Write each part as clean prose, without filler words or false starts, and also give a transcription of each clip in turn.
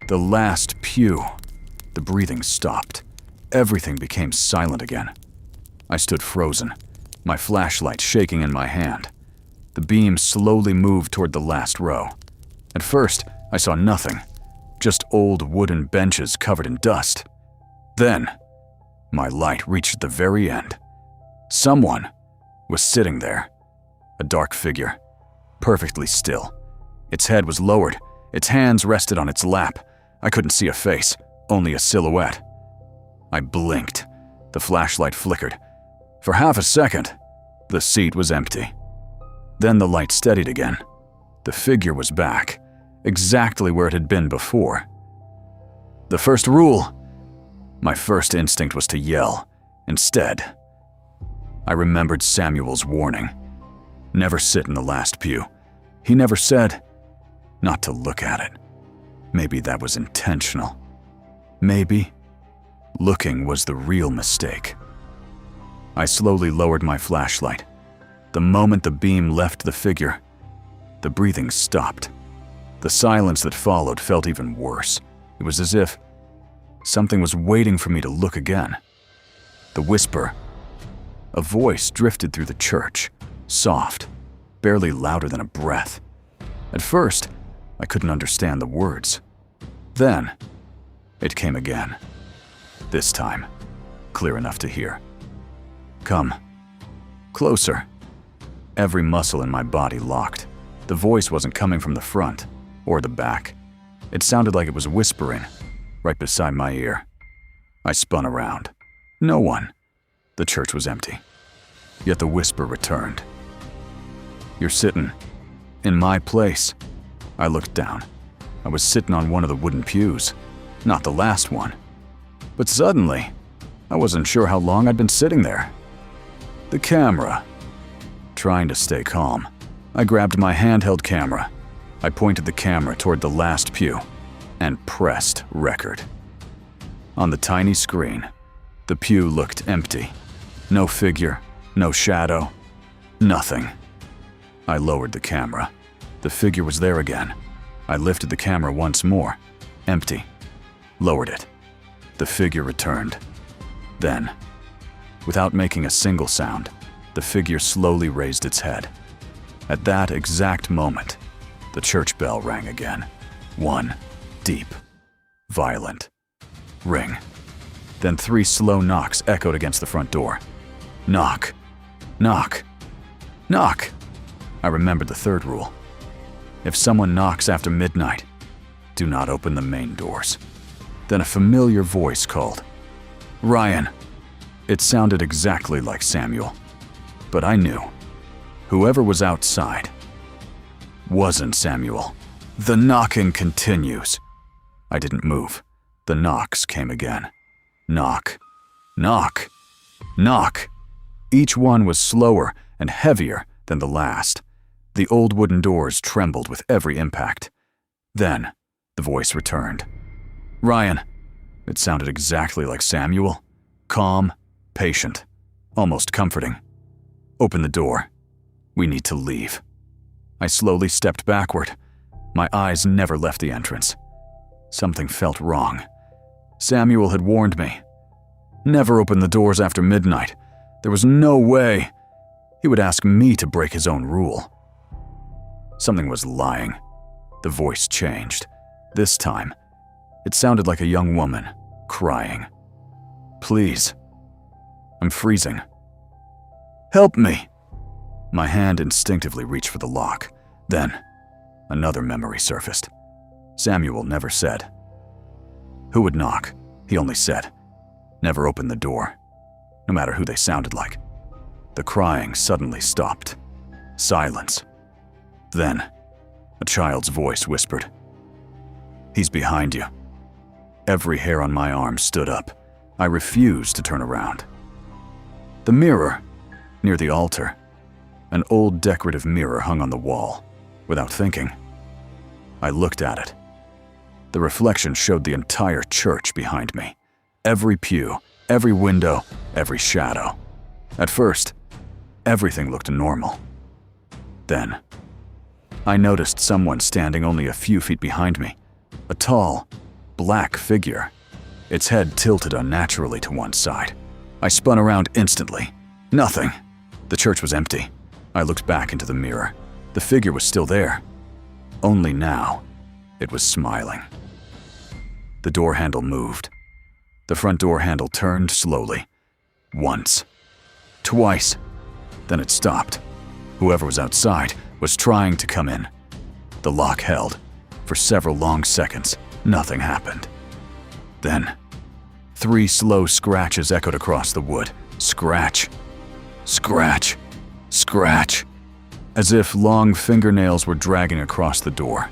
The last pew. The breathing stopped. Everything became silent again. I stood frozen, my flashlight shaking in my hand. The beam slowly moved toward the last row. At first, I saw nothing, just old wooden benches covered in dust. Then, my light reached the very end. Someone was sitting there, a dark figure, perfectly still. Its head was lowered, its hands rested on its lap. I couldn't see a face, only a silhouette. I blinked. The flashlight flickered. For half a second, the seat was empty. Then the light steadied again. The figure was back, exactly where it had been before. The first rule. My first instinct was to yell. Instead, I remembered Samuel's warning. Never sit in the last pew. He never said not to look at it. Maybe that was intentional. Maybe looking was the real mistake. I slowly lowered my flashlight. The moment the beam left the figure, the breathing stopped. The silence that followed felt even worse. It was as if something was waiting for me to look again. The whisper. A voice drifted through the church, soft, barely louder than a breath. At first, I couldn't understand the words. Then, it came again. This time, clear enough to hear. Come. Closer. Every muscle in my body locked. The voice wasn't coming from the front or the back. It sounded like it was whispering, right beside my ear. I spun around. No one. The church was empty. Yet the whisper returned. You're sitting in my place. I looked down. I was sitting on one of the wooden pews. Not the last one. But suddenly, I wasn't sure how long I'd been sitting there. The camera. Trying to stay calm, I grabbed my handheld camera. I pointed the camera toward the last pew and pressed record. On the tiny screen, the pew looked empty. No figure, no shadow, nothing. I lowered the camera. The figure was there again. I lifted the camera once more. Empty. Lowered it. The figure returned. Then, without making a single sound, the figure slowly raised its head. At that exact moment, the church bell rang again. One deep, violent ring. Then 3 slow knocks echoed against the front door. Knock. Knock. Knock. I remembered the third rule. If someone knocks after midnight, do not open the main doors. Then a familiar voice called. Ryan. It sounded exactly like Samuel. But I knew. Whoever was outside wasn't Samuel. The knocking continues. I didn't move. The knocks came again. Knock. Knock. Knock. Each one was slower and heavier than the last. The old wooden doors trembled with every impact. Then, the voice returned. Ryan. It sounded exactly like Samuel. Calm, patient, almost comforting. Open the door. We need to leave. I slowly stepped backward. My eyes never left the entrance. Something felt wrong. Samuel had warned me. Never open the doors after midnight. There was no way. He would ask me to break his own rule. Something was lying. The voice changed. This time, it sounded like a young woman, crying. Please. I'm freezing. Help me. My hand instinctively reached for the lock. Then, another memory surfaced. Samuel never said. Who would knock? He only said. Never open the door, no matter who they sounded like. The crying suddenly stopped. Silence. Then, a child's voice whispered. He's behind you. Every hair on my arm stood up. I refused to turn around. The mirror, near the altar. An old decorative mirror hung on the wall. Without thinking, I looked at it. The reflection showed the entire church behind me. Every pew, every window, every shadow. At first, everything looked normal. Then, I noticed someone standing only a few feet behind me. A tall, black figure, its head tilted unnaturally to one side. I spun around instantly. Nothing. The church was empty. I looked back into the mirror. The figure was still there. Only now, it was smiling. The door handle moved. The front door handle turned slowly. Once. Twice. Then it stopped. Whoever was outside was trying to come in. The lock held. For several long seconds, nothing happened. Then, 3 slow scratches echoed across the wood. Scratch. Scratch. Scratch. As if long fingernails were dragging across the door.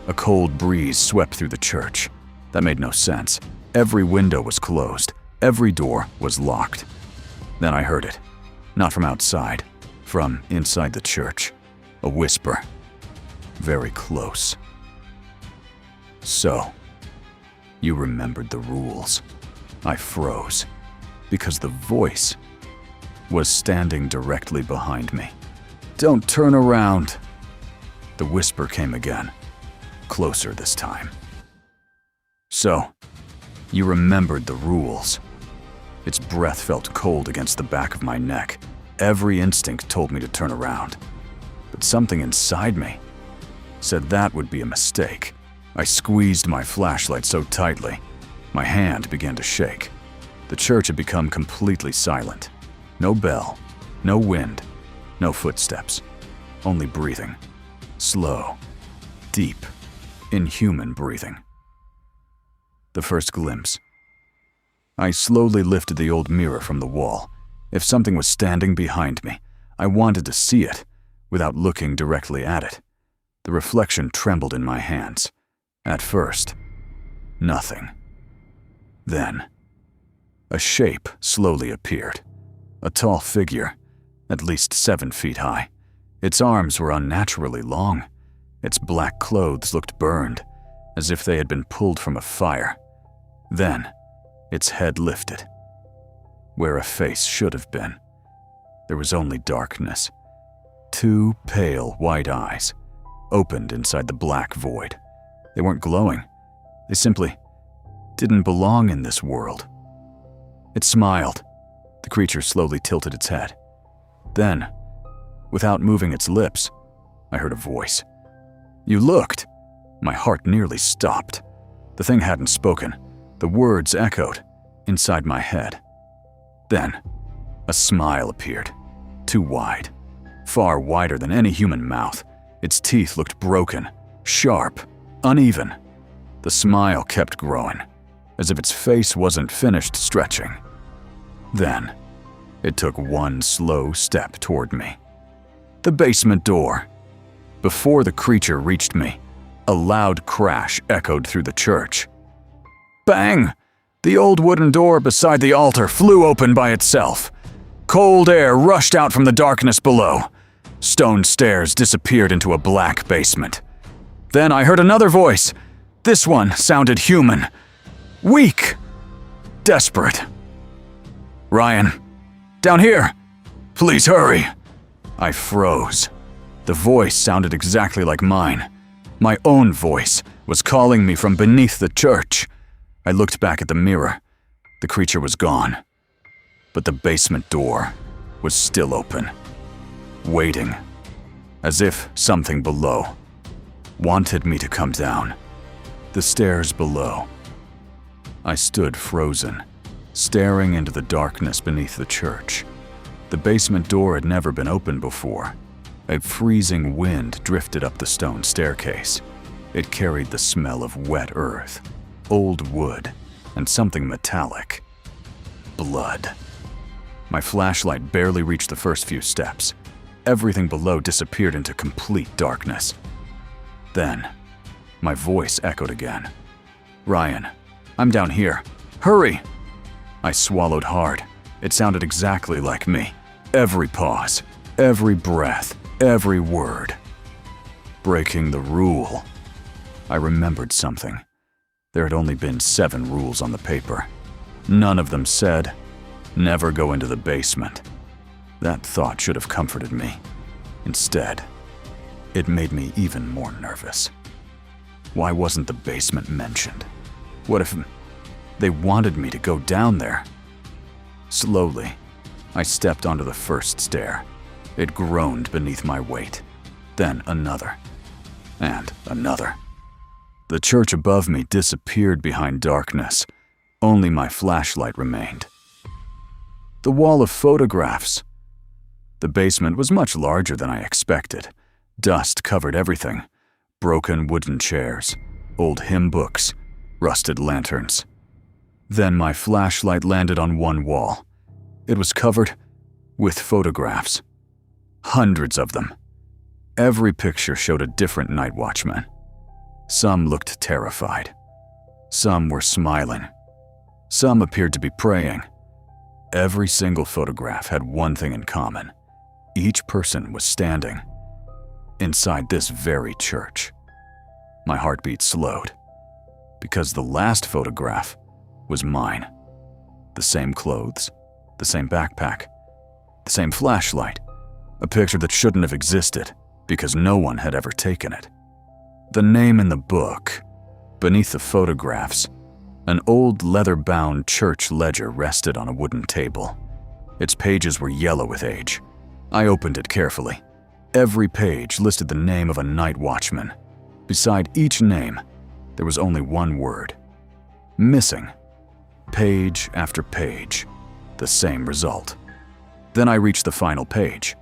A cold breeze swept through the church. That made no sense. Every window was closed. Every door was locked. Then I heard it. Not from outside. From inside the church. A whisper. Very close. So, you remembered the rules. I froze, because the voice was standing directly behind me. Don't turn around. The whisper came again, closer this time. So, you remembered the rules. Its breath felt cold against the back of my neck. Every instinct told me to turn around. But something inside me said that would be a mistake. I squeezed my flashlight so tightly, my hand began to shake. The church had become completely silent. No bell, no wind, no footsteps, only breathing. Slow, deep, inhuman breathing. The first glimpse. I slowly lifted the old mirror from the wall. If something was standing behind me, I wanted to see it without looking directly at it. The reflection trembled in my hands. At first, nothing. Then, a shape slowly appeared. A tall figure, at least 7 feet high. Its arms were unnaturally long. Its black clothes looked burned, as if they had been pulled from a fire. Then, its head lifted. Where a face should have been, there was only darkness. 2 pale white eyes opened inside the black void. They weren't glowing. They simply didn't belong in this world. It smiled. The creature slowly tilted its head. Then, without moving its lips, I heard a voice. You looked. My heart nearly stopped. The thing hadn't spoken. The words echoed inside my head. Then, a smile appeared. Too wide. Far wider than any human mouth. Its teeth looked broken, sharp, uneven. The smile kept growing, as if its face wasn't finished stretching. Then, it took one slow step toward me. The basement door. Before the creature reached me, a loud crash echoed through the church. Bang! The old wooden door beside the altar flew open by itself. Cold air rushed out from the darkness below. Stone stairs disappeared into a black basement. Then I heard another voice. This one sounded human. Weak. Desperate. Ryan, down here. Please hurry. I froze. The voice sounded exactly like mine. My own voice was calling me from beneath the church. I looked back at the mirror. The creature was gone. But the basement door was still open. Waiting. As if something below wanted me to come down. The stairs below. I stood frozen, staring into the darkness beneath the church. The basement door had never been opened before. A freezing wind drifted up the stone staircase. It carried the smell of wet earth, old wood, and something metallic. Blood. My flashlight barely reached the first few steps. Everything below disappeared into complete darkness. Then, my voice echoed again. Ryan, I'm down here. Hurry! I swallowed hard. It sounded exactly like me. Every pause, every breath, every word. Breaking the rule. I remembered something. There had only been 7 rules on the paper. None of them said, never go into the basement. That thought should have comforted me. Instead, it made me even more nervous. Why wasn't the basement mentioned? What if they wanted me to go down there? Slowly, I stepped onto the first stair. It groaned beneath my weight. Then another. And another. The church above me disappeared behind darkness. Only my flashlight remained. The wall of photographs. The basement was much larger than I expected. Dust covered everything. Broken wooden chairs, old hymn books, rusted lanterns. Then my flashlight landed on one wall. It was covered with photographs. Hundreds of them. Every picture showed a different night watchman. Some looked terrified. Some were smiling. Some appeared to be praying. Every single photograph had one thing in common. Each person was standing inside this very church. My heartbeat slowed, because the last photograph was mine. The same clothes, the same backpack, the same flashlight, a picture that shouldn't have existed because no one had ever taken it. The name in the book, beneath the photographs, an old leather-bound church ledger rested on a wooden table. Its pages were yellow with age. I opened it carefully. Every page listed the name of a night watchman. Beside each name, there was only one word. Missing. Page after page, the same result. Then I reached the final page.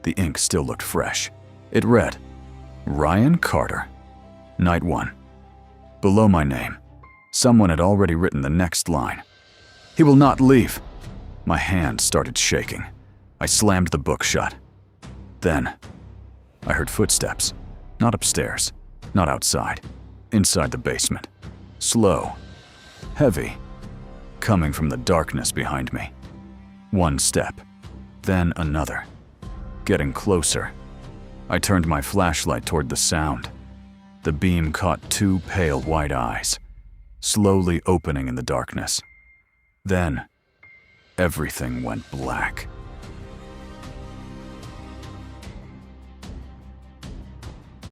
The ink still looked fresh. It read, Ryan Carter, Night 1. Below my name, someone had already written the next line. He will not leave. My hand started shaking. I slammed the book shut. Then, I heard footsteps. Not upstairs, not outside. Inside the basement. Slow. Heavy. Coming from the darkness behind me. One step. Then another. Getting closer. I turned my flashlight toward the sound. The beam caught two pale white eyes, slowly opening in the darkness. Then, everything went black.